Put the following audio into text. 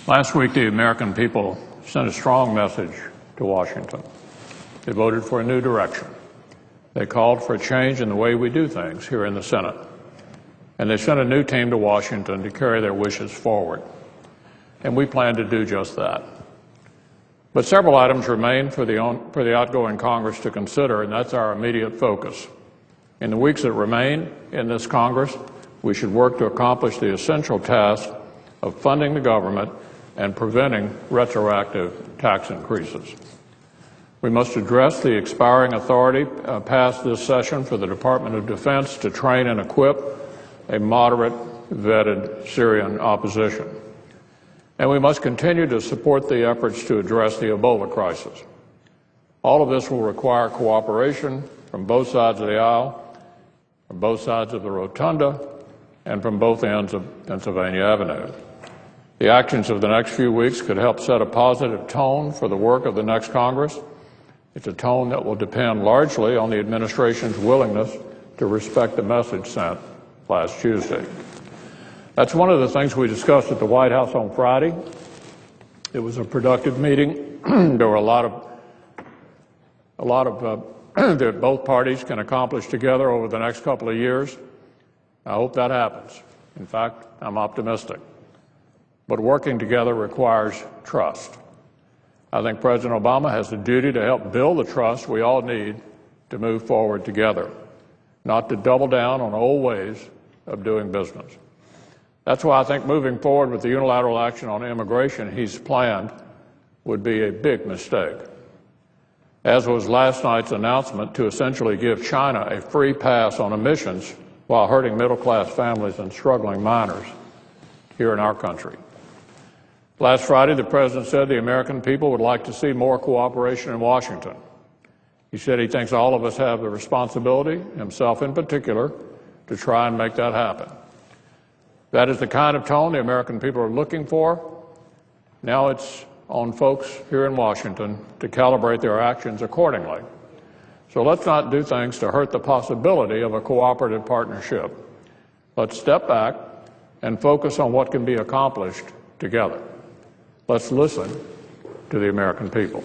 Last week, the American people sent a strong message to Washington. They voted for a new direction. They called for a change in the way we do things here in the Senate. And they sent a new team to Washington to carry their wishes forward. And we plan to do just that. But several items remain for the outgoing Congress to consider, and that's our immediate focus. In the weeks that remain in this Congress, we should work to accomplish the essential task of funding the government and preventing retroactive tax increases. We must address the expiring authority passed this session for the Department of Defense to train and equip a moderate, vetted Syrian opposition. And we must continue to support the efforts to address the Ebola crisis. All of this will require cooperation from both sides of the aisle, from both sides of the rotunda, and from both ends of Pennsylvania Avenue. The actions of the next few weeks could help set a positive tone for the work of the next Congress. It's a tone that will depend largely on the administration's willingness to respect the message sent last Tuesday. That's one of the things we discussed at the White House on Friday. It was a productive meeting. There were a lot of that both parties can accomplish together over the next couple of years. I hope that happens. In fact, I'm optimistic. But working together requires trust. I think President Obama has a duty to help build the trust we all need to move forward together, not to double down on old ways of doing business. That's why I think moving forward with the unilateral action on immigration he's planned would be a big mistake, as was last night's announcement to essentially give China a free pass on emissions while hurting middle-class families and struggling minors here in our country. Last Friday, the President said the American people would like to see more cooperation in Washington. He said he thinks all of us have the responsibility, himself in particular, to try and make that happen. That is the kind of tone the American people are looking for. Now it's on folks here in Washington to calibrate their actions accordingly. So let's not do things to hurt the possibility of a cooperative partnership. Let's step back and focus on what can be accomplished together. Let's listen to the American people.